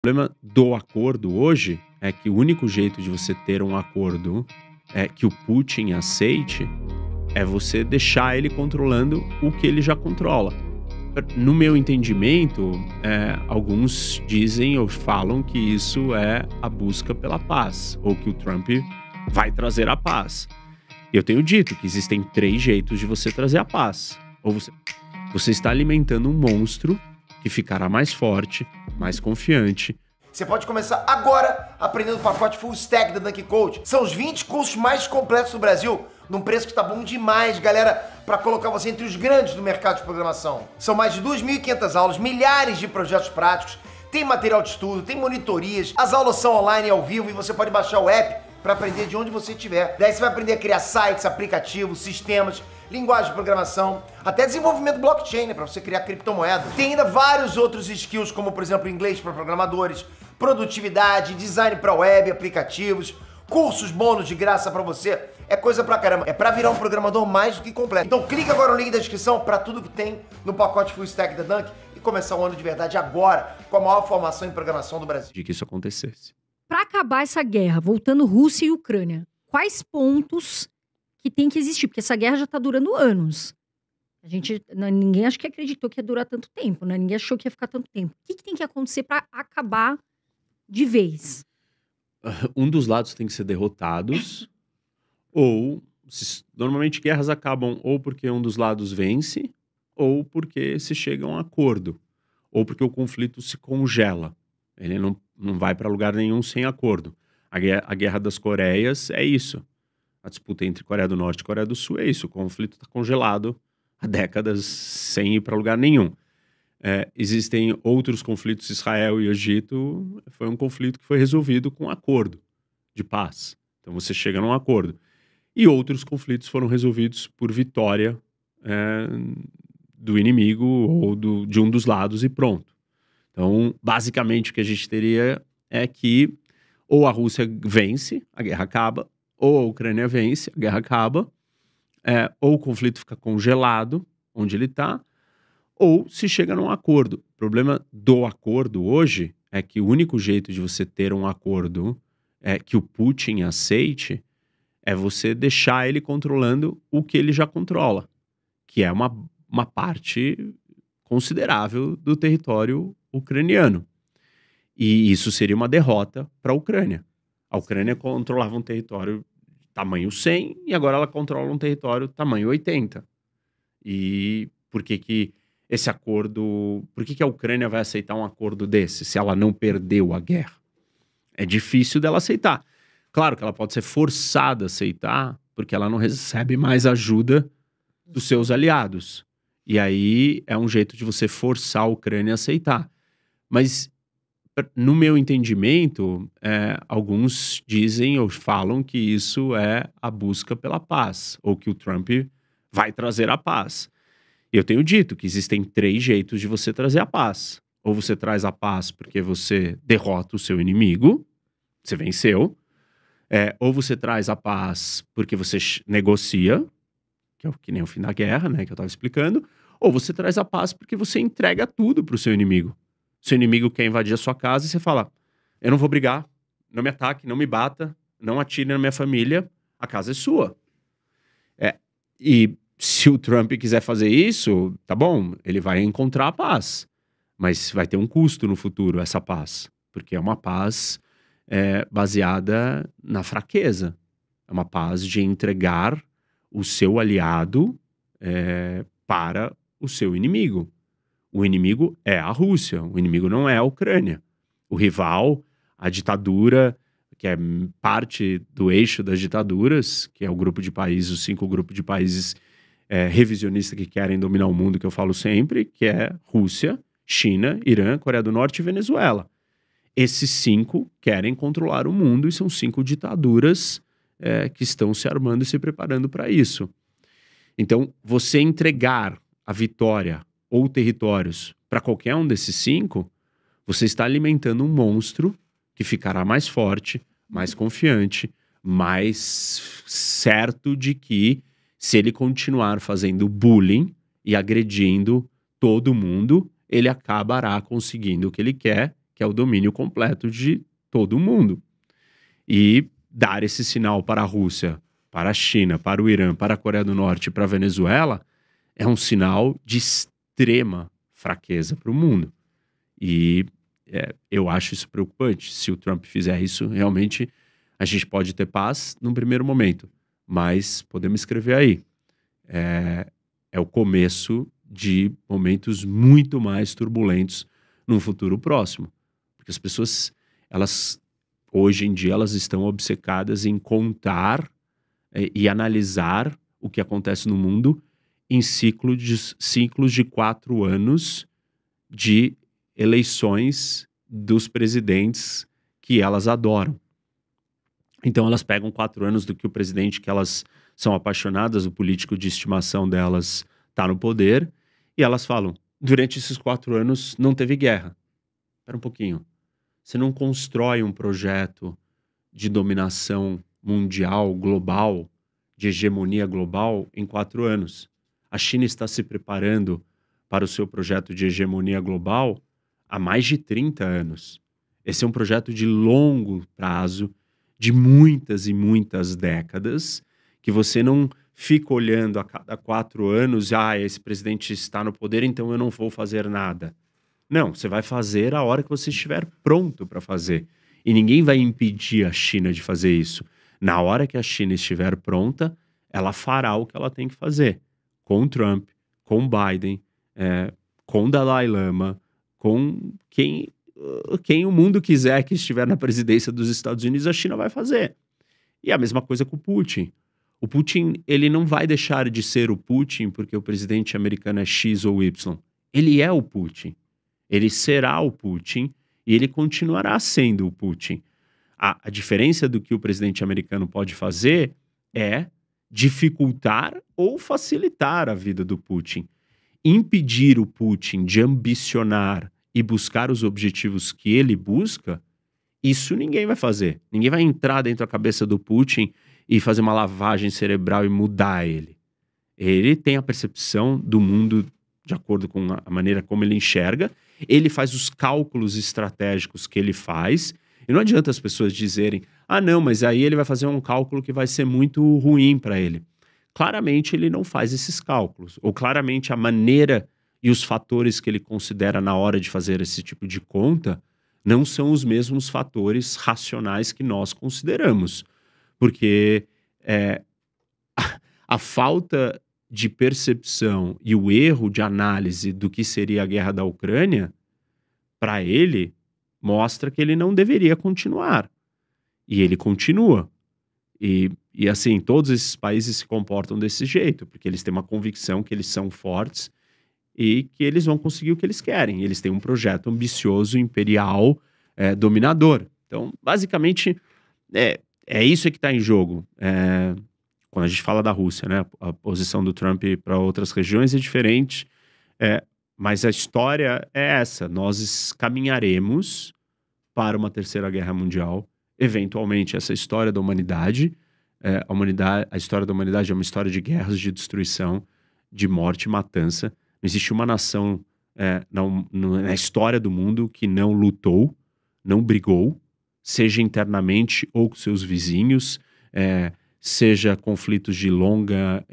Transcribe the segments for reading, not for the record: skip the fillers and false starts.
O problema do acordo hoje é que o único jeito de você ter um acordo que o Putin aceite é você deixar ele controlando o que ele já controla. No meu entendimento, alguns dizem ou falam que isso é a busca pela paz, ou que o Trump vai trazer a paz. Eu tenho dito que existem 3 jeitos de você trazer a paz. Ou você está alimentando um monstro que ficará mais forte, mais confiante. Você pode começar agora aprendendo o pacote Full Stack da Dunk Coach. São os 20 cursos mais completos do Brasil, num preço que tá bom demais, galera, para colocar você entre os grandes do mercado de programação. São mais de 2.500 aulas, milhares de projetos práticos, tem material de estudo, tem monitorias, as aulas são online e ao vivo e você pode baixar o app para aprender de onde você estiver. Daí você vai aprender a criar sites, aplicativos, sistemas, linguagem de programação, até desenvolvimento blockchain, né, para você criar criptomoeda. Tem ainda vários outros skills, como por exemplo inglês para programadores, produtividade, design para web, aplicativos, cursos bônus de graça para você. É coisa pra caramba. É pra virar um programador mais do que completo. Então clica agora no link da descrição para tudo que tem no pacote Full Stack da Dunk e começar o ano de verdade agora com a maior formação em programação do Brasil. De que isso acontecesse. Para acabar essa guerra, voltando Rússia e Ucrânia, quais pontos que tem que existir? Porque essa guerra já tá durando anos. Ninguém acho que acreditou que ia durar tanto tempo, né? Ninguém achou que ia ficar tanto tempo. O que tem que acontecer para acabar de vez? Um dos lados tem que ser derrotados, ou normalmente guerras acabam ou porque um dos lados vence, ou porque se chega a um acordo, ou porque o conflito se congela. Ele não vai para lugar nenhum sem acordo. A Guerra das Coreias é isso. A disputa entre Coreia do Norte e Coreia do Sul é isso. O conflito está congelado há décadas sem ir para lugar nenhum. Existem outros conflitos, Israel e Egito, foi um conflito que foi resolvido com acordo de paz. Então você chega num acordo. E outros conflitos foram resolvidos por vitória do inimigo ou de um dos lados e pronto. Então, basicamente, o que a gente teria é que ou a Rússia vence, a guerra acaba, ou a Ucrânia vence, a guerra acaba, ou o conflito fica congelado, onde ele está, ou se chega num acordo. O problema do acordo hoje é que o único jeito de você ter um acordo que o Putin aceite é você deixar ele controlando o que ele já controla, que é uma parte considerável do território ucraniano. E isso seria uma derrota para a Ucrânia. A Ucrânia controlava um território tamanho 100 e agora ela controla um território tamanho 80. E por que esse acordo... Por que a Ucrânia vai aceitar um acordo desse se ela não perdeu a guerra? É difícil dela aceitar. Claro que ela pode ser forçada a aceitar porque ela não recebe mais ajuda dos seus aliados. E aí é um jeito de você forçar a Ucrânia a aceitar. Mas, no meu entendimento, alguns dizem ou falam que isso é a busca pela paz, ou que o Trump vai trazer a paz. Eu tenho dito que existem 3 jeitos de você trazer a paz. Ou você traz a paz porque você derrota o seu inimigo, você venceu. Ou você traz a paz porque você negocia, que é que nem o fim da guerra, né, que eu estava explicando. Ou você traz a paz porque você entrega tudo para o seu inimigo. Seu inimigo quer invadir a sua casa e você fala, eu não vou brigar, não me ataque, não me bata, não atire na minha família, a casa é sua. E se o Trump quiser fazer isso, tá bom, ele vai encontrar a paz. Mas vai ter um custo no futuro essa paz. Porque é uma paz baseada na fraqueza. É uma paz de entregar o seu aliado para o seu inimigo. O inimigo é a Rússia, o inimigo não é a Ucrânia. O rival, a ditadura, que é parte do eixo das ditaduras, que é o grupo de países, os 5 grupos de países revisionistas que querem dominar o mundo, que eu falo sempre, que é Rússia, China, Irã, Coreia do Norte e Venezuela. Esses 5 querem controlar o mundo e são 5 ditaduras que estão se armando e se preparando para isso. Então, você entregar a vitória ou territórios para qualquer um desses 5, você está alimentando um monstro que ficará mais forte, mais confiante, mais certo de que se ele continuar fazendo bullying e agredindo todo mundo, ele acabará conseguindo o que ele quer, que é o domínio completo de todo o mundo. E dar esse sinal para a Rússia, para a China, para o Irã, para a Coreia do Norte e para a Venezuela é um sinal de extrema fraqueza para o mundo. E eu acho isso preocupante. Se o Trump fizer isso, realmente a gente pode ter paz num primeiro momento. Mas podemos escrever aí. É o começo de momentos muito mais turbulentos num futuro próximo. Porque as pessoas, hoje em dia, elas estão obcecadas em contar e analisar o que acontece no mundo em ciclos de 4 anos de eleições dos presidentes que elas adoram. Então elas pegam 4 anos do que o presidente que elas são apaixonadas, o político de estimação delas está no poder, e elas falam, durante esses 4 anos não teve guerra. Espera um pouquinho. Você não constrói um projeto de dominação mundial, global, de hegemonia global em 4 anos. A China está se preparando para o seu projeto de hegemonia global há mais de 30 anos. Esse é um projeto de longo prazo, de muitas e muitas décadas, que você não fica olhando a cada 4 anos, esse presidente está no poder, então eu não vou fazer nada. Não, você vai fazer a hora que você estiver pronto para fazer. E ninguém vai impedir a China de fazer isso. Na hora que a China estiver pronta, ela fará o que ela tem que fazer. Com Trump, com Biden, com Dalai Lama, com quem o mundo quiser que estiver na presidência dos Estados Unidos, a China vai fazer. E a mesma coisa com o Putin. O Putin, ele não vai deixar de ser o Putin porque o presidente americano é X ou Y. Ele é o Putin. Ele será o Putin e ele continuará sendo o Putin. A diferença do que o presidente americano pode fazer é dificultar ou facilitar a vida do Putin. Impedir o Putin de ambicionar e buscar os objetivos que ele busca, isso ninguém vai fazer. Ninguém vai entrar dentro da cabeça do Putin e fazer uma lavagem cerebral e mudar ele. Ele tem a percepção do mundo de acordo com a maneira como ele enxerga, ele faz os cálculos estratégicos que ele faz, e não adianta as pessoas dizerem, não, mas aí ele vai fazer um cálculo que vai ser muito ruim para ele. Claramente ele não faz esses cálculos, ou claramente a maneira e os fatores que ele considera na hora de fazer esse tipo de conta não são os mesmos fatores racionais que nós consideramos. Porque a falta de percepção e o erro de análise do que seria a guerra da Ucrânia, para ele, mostra que ele não deveria continuar. E ele continua. E assim, todos esses países se comportam desse jeito, porque eles têm uma convicção que eles são fortes e que eles vão conseguir o que eles querem. Eles têm um projeto ambicioso, imperial, dominador. Então, basicamente, é isso que está em jogo. Quando a gente fala da Rússia, né? A posição do Trump para outras regiões é diferente, mas a história é essa. Nós caminharemos para uma terceira guerra mundial. Eventualmente, essa história da humanidade, a história da humanidade é uma história de guerras, de destruição, de morte e matança. Não existe uma nação na história do mundo que não lutou, não brigou, seja internamente ou com seus vizinhos, seja conflitos de longa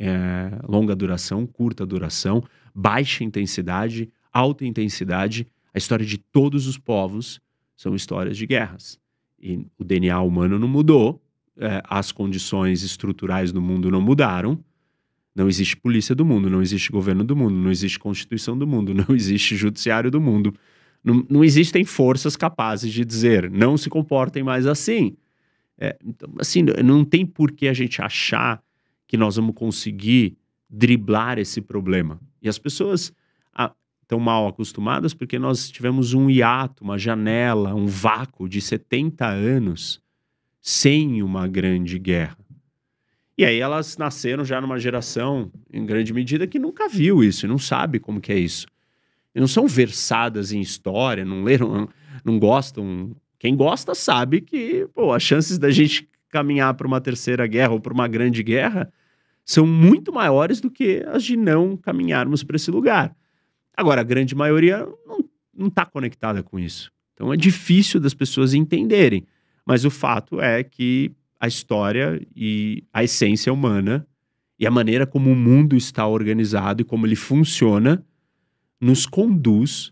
duração, curta duração, baixa intensidade, alta intensidade. A história de todos os povos são histórias de guerras. E o DNA humano não mudou, as condições estruturais do mundo não mudaram, não existe polícia do mundo, não existe governo do mundo, não existe constituição do mundo, não existe judiciário do mundo. Não existem forças capazes de dizer, não se comportem mais assim. Então, assim, não tem por que a gente achar que nós vamos conseguir driblar esse problema. E as pessoas estão mal acostumadas porque nós tivemos um hiato, uma janela, um vácuo de 70 anos sem uma grande guerra. E aí elas nasceram já numa geração, em grande medida, que nunca viu isso, e não sabe como que é isso. E não são versadas em história, não leram, não gostam. Quem gosta sabe que as chances da gente caminhar para uma terceira guerra ou para uma grande guerra são muito maiores do que as de não caminharmos para esse lugar. Agora, a grande maioria não está conectada com isso. Então é difícil das pessoas entenderem. Mas o fato é que a história e a essência humana e a maneira como o mundo está organizado e como ele funciona nos conduz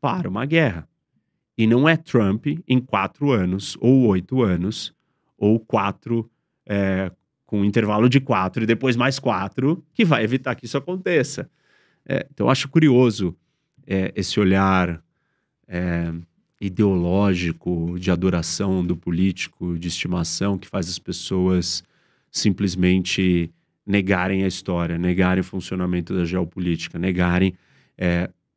para uma guerra. E não é Trump em 4 anos, ou 8 anos, ou 4, com um intervalo de 4 e depois mais 4, que vai evitar que isso aconteça. Então eu acho curioso esse olhar ideológico de adoração do político de estimação que faz as pessoas simplesmente negarem a história, negarem o funcionamento da geopolítica, negarem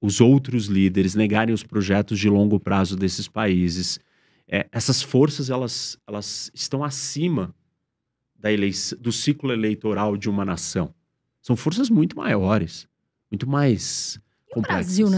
os outros líderes, negarem os projetos de longo prazo desses países. Essas forças, elas estão acima do ciclo eleitoral de uma nação. São forças muito maiores, muito mais E o complexas. Brasil